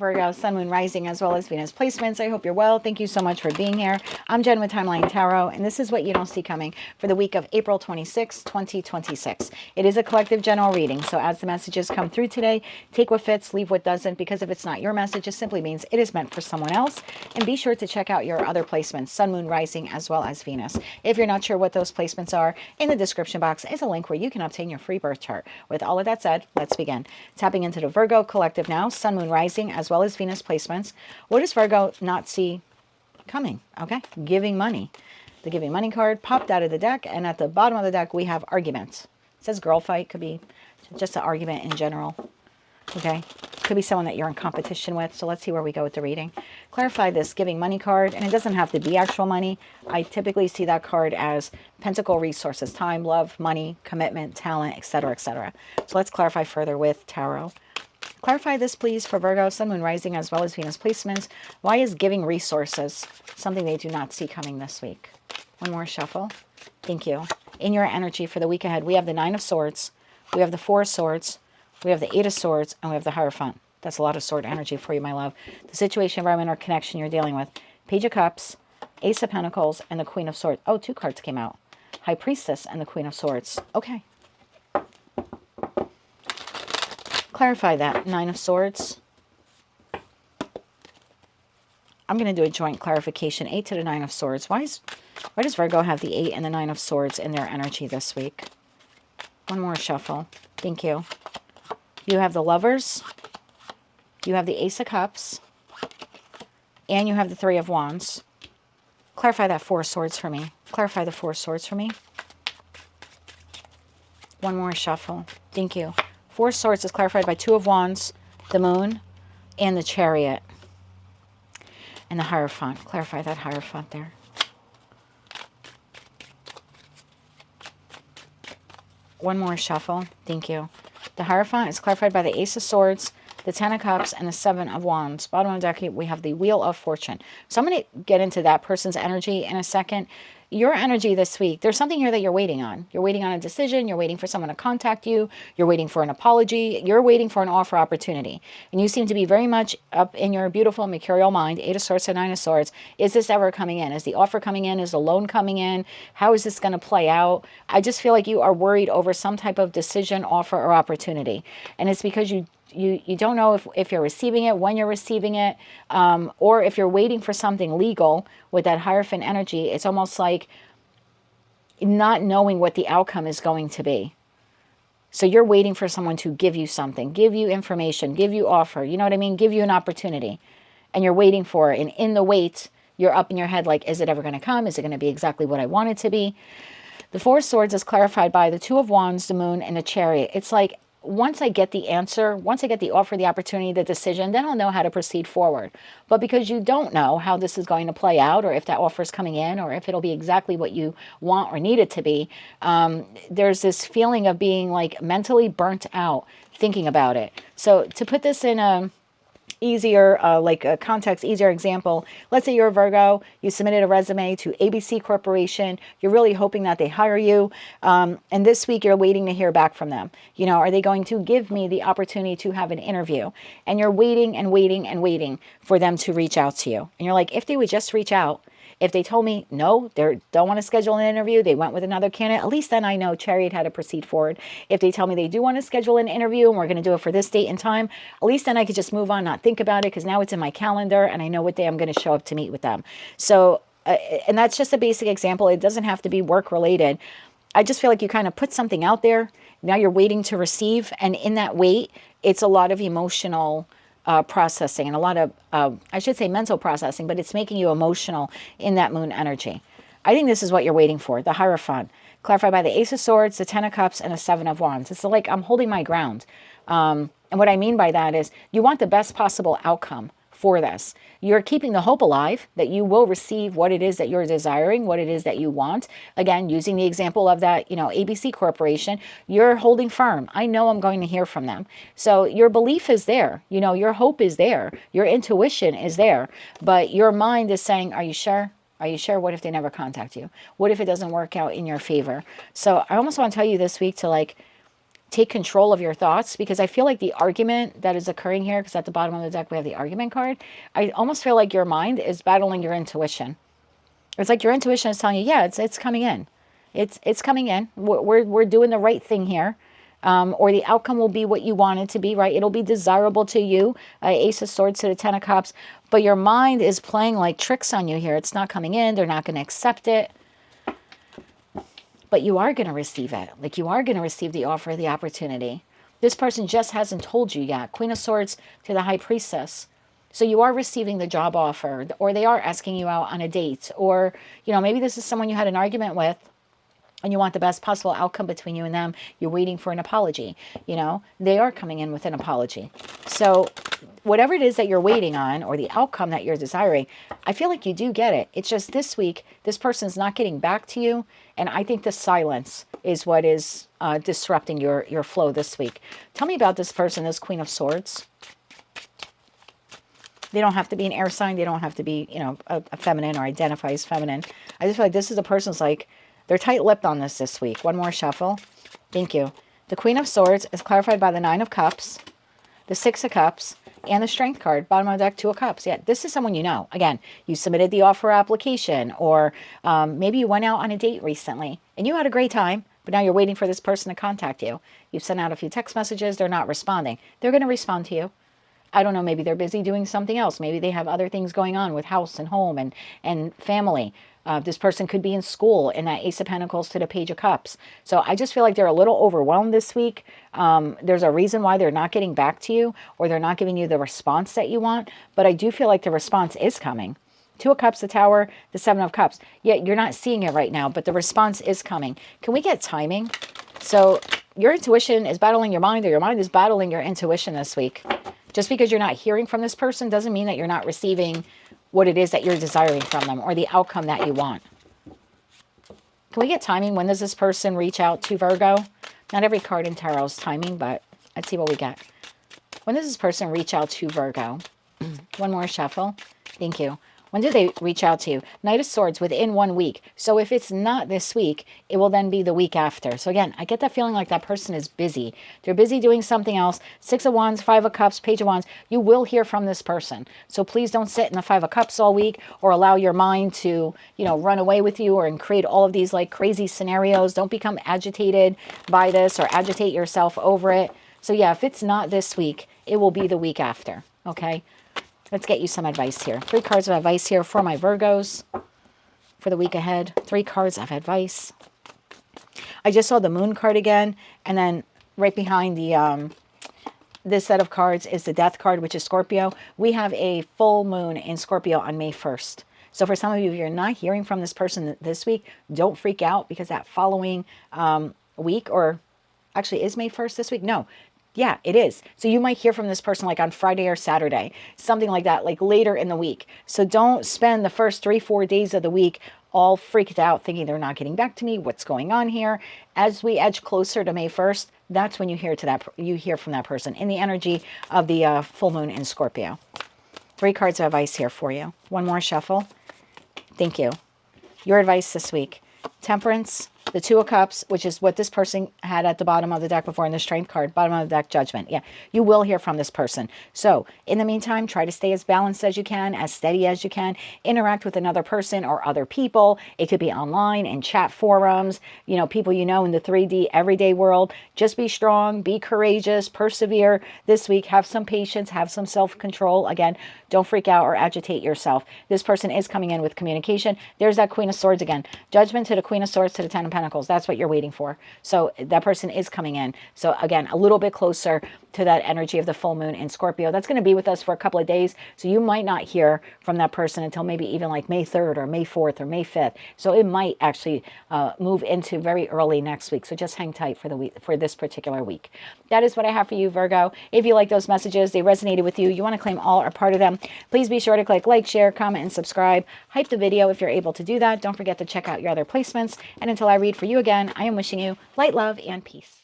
Virgo, Sun, Moon, Rising, as well as Venus placements. I hope you're well. Thank you so much for being here. I'm Jen with Timeline Tarot, and this is what you don't see coming for the week of April 26, 2026. It is a collective general reading, so as the messages come through today, take what fits, leave what doesn't, because if it's not your message, it simply means it is meant for someone else. And be sure to check out your other placements, Sun, Moon, Rising, as well as Venus. If you're not sure what those placements are, in the description box is a link where you can obtain your free birth chart. With all of that said, let's begin. Tapping into the Virgo collective now, Sun, Moon, Rising, as well as Venus placements. What does Virgo not see coming? Okay, giving money. The giving money card popped out of the deck, and at the bottom of the deck we have arguments. It says girl fight, could be just an argument in general. Okay, could be someone that you're in competition with. So let's see where we go with the reading. Clarify this giving money card, and it doesn't have to be actual money. I typically see that card as pentacle resources, time, love, money, commitment, talent, etc., etc. So let's clarify further with tarot. Clarify this, please, for Virgo, Sun, Moon, Rising, as well as Venus placements. Why is giving resources something they do not see coming this week? One more shuffle. Thank you. In your energy for the week ahead, we have the Nine of Swords, we have the Four of Swords, we have the Eight of Swords, and we have the Hierophant. That's a lot of sword energy for you, my love. The situation, environment, or connection you're dealing with. Page of Cups, Ace of Pentacles, and the Queen of Swords. Oh, two cards came out. High Priestess and the Queen of Swords. Okay. Clarify that. Nine of Swords. I'm going to do a joint clarification. 8 to the Nine of Swords. Why does Virgo have the 8 and the 9 of Swords in their energy this week? One more shuffle. Thank you. You have the Lovers. You have the Ace of Cups. And you have the Three of Wands. Clarify that Four of Swords for me. Clarify the Four of Swords for me. One more shuffle. Thank you. Four of Swords is clarified by Two of Wands, the Moon, and the Chariot. And the Hierophant. Clarify that Hierophant there. One more shuffle. Thank you. The Hierophant is clarified by the Ace of Swords, the Ten of Cups, and the Seven of Wands. Bottom of the deck, we have the Wheel of Fortune. So I'm going to get into that person's energy in a second. Your energy this week, there's something here that you're waiting on. You're waiting on a decision. You're waiting for someone to contact you. You're waiting for an apology. You're waiting for an offer opportunity. And you seem to be very much up in your beautiful mercurial mind. 8 of Swords and 9 of Swords. Is this ever coming in? Is the offer coming in? Is the loan coming in? How is this going to play out? I just feel like you are worried over some type of decision, offer, or opportunity. And it's because you don't know if you're receiving it, when you're receiving it, or if you're waiting for something legal with that Hierophant energy. It's almost like not knowing what the outcome is going to be. So you're waiting for someone to give you something, give you information, give you offer, you know what I mean? Give you an opportunity. And you're waiting for it. And in the wait, you're up in your head like, is it ever going to come? Is it going to be exactly what I want it to be? The Four of Swords is clarified by the Two of Wands, the Moon, and the Chariot. It's like, once I get the answer, once I get the offer, the opportunity, the decision, then I'll know how to proceed forward. But because you don't know how this is going to play out, or if that offer is coming in, or if it'll be exactly what you want or need it to be, there's this feeling of being like mentally burnt out thinking about it. So to put this in a easier, like a context, easier example. Let's say you're a Virgo, you submitted a resume to ABC Corporation. You're really hoping that they hire you. And this week you're waiting to hear back from them. You know, are they going to give me the opportunity to have an interview? And you're waiting and waiting and waiting for them to reach out to you. And you're like, if they would just reach out, if they told me, no, they don't want to schedule an interview, they went with another candidate, at least then I know Chariot had to proceed forward. If they tell me they do want to schedule an interview and we're going to do it for this date and time, at least then I could just move on, not think about it, because now it's in my calendar and I know what day I'm going to show up to meet with them. So, and that's just a basic example. It doesn't have to be work related. I just feel like you kind of put something out there. Now you're waiting to receive. And in that wait, it's a lot of emotional processing and a lot of, I should say mental processing, but it's making you emotional in that Moon energy. I think this is what you're waiting for, the Hierophant, clarified by the Ace of Swords, the Ten of Cups, and the Seven of Wands. It's like I'm holding my ground. And what I mean by that is you want the best possible outcome for this. You're keeping the hope alive that you will receive what it is that you're desiring, what it is that you want. Again, using the example of that, you know, ABC Corporation, you're holding firm. I know I'm going to hear from them. So your belief is there. You know, your hope is there. Your intuition is there. But your mind is saying, are you sure? Are you sure? What if they never contact you? What if it doesn't work out in your favor? So I almost want to tell you this week to like, take control of your thoughts, because I feel like the argument that is occurring here, because at the bottom of the deck we have the argument card, I almost feel like your mind is battling your intuition. It's like your intuition is telling you, yeah, it's coming in. It's coming in. We're doing the right thing here. Or the outcome will be what you want it to be, right? It'll be desirable to you. Ace of Swords to the Ten of Cups. But your mind is playing like tricks on you here. It's not coming in. They're not going to accept it. But you are going to receive it. Like, you are going to receive the offer, the opportunity. This person just hasn't told you yet. Queen of Swords to the High Priestess. So you are receiving the job offer, or they are asking you out on a date, or, you know, maybe this is someone you had an argument with and you want the best possible outcome between you and them. You're waiting for an apology. You know, they are coming in with an apology. So whatever it is that you're waiting on, or the outcome that you're desiring, I feel like you do get it. It's just this week, this person's not getting back to you. And I think the silence is what is disrupting your flow this week. Tell me about this person, this Queen of Swords. They don't have to be an air sign. They don't have to be, you know, a feminine or identify as feminine. I just feel like this is a person's like, they're tight-lipped on this week. One more shuffle. Thank you. The Queen of Swords is clarified by the Nine of Cups, the Six of Cups, and the Strength card. Bottom of the deck, Two of Cups. Yeah, this is someone you know. Again, you submitted the offer application, or maybe you went out on a date recently and you had a great time, but now you're waiting for this person to contact you. You've sent out a few text messages. They're not responding. They're going to respond to you. I don't know, maybe they're busy doing something else. Maybe they have other things going on with house and home and family. This person could be in school, in that Ace of Pentacles to the Page of Cups. So I just feel like they're a little overwhelmed this week. There's a reason why they're not getting back to you, or they're not giving you the response that you want. But I do feel like the response is coming. Two of Cups, the Tower, the Seven of Cups. Yeah, you're not seeing it right now, but the response is coming. Can we get timing? So your intuition is battling your mind, or your mind is battling your intuition this week. Just because you're not hearing from this person doesn't mean that you're not receiving what it is that you're desiring from them, or the outcome that you want. Can we get timing? When does this person reach out to Virgo? Not every card in tarot is timing, but let's see what we get. When does this person reach out to Virgo? One more shuffle. Thank you. When do they reach out to you? Knight of Swords within 1 week. So if it's not this week, it will then be the week after. So again, I get that feeling like that person is busy. They're busy doing something else. Six of Wands, Five of Cups, Page of Wands. You will hear from this person. So please don't sit in the Five of Cups all week, or allow your mind to, you know, run away with you, or and create all of these like crazy scenarios. Don't become agitated by this, or agitate yourself over it. So yeah, if it's not this week, it will be the week after. Okay. Let's get you some advice here. 3 cards of advice here for my Virgos for the week ahead. 3 cards of advice. I just saw the Moon card again, and then right behind the this set of cards is the Death card, which is Scorpio. We have a full moon in Scorpio on May 1st. So for some of you, if you're not hearing from this person this week, don't freak out, because that following week, or actually is May 1st this week? No. Yeah, it is. So you might hear from this person like on Friday or Saturday, something like that, like later in the week. So don't spend the first 3-4 days of the week all freaked out thinking they're not getting back to me. What's going on here? As we edge closer to May 1st, that's when you hear from that person in the energy of the full moon in Scorpio. 3 cards of advice here for you. One more shuffle. Thank you. Your advice this week. Temperance, the Two of Cups, which is what this person had at the bottom of the deck before, in the Strength card, bottom of the deck, Judgment. Yeah, you will hear from this person. So in the meantime, try to stay as balanced as you can, as steady as you can. Interact with another person or other people. It could be online, in chat forums, you know, people you know in the 3D everyday world. Just be strong, be courageous, persevere this week. Have some patience, have some self-control. Again, don't freak out or agitate yourself. This person is coming in with communication. There's that Queen of Swords again. Judgment to the Queen of Swords to the Ten of Pentacles. That's what you're waiting for. So that person is coming in. So again, a little bit closer to that energy of the full moon in Scorpio. That's going to be with us for a couple of days. So you might not hear from that person until maybe even like May 3rd or May 4th or May 5th. So it might actually move into very early next week. So just hang tight for the week, for this particular week. That is what I have for you, Virgo. If you like those messages, they resonated with you, you want to claim all or part of them, please be sure to click like, share, comment, and subscribe. Hype the video if you're able to do that. Don't forget to check out your other placements. And until I read for you again, I am wishing you light, love, and peace.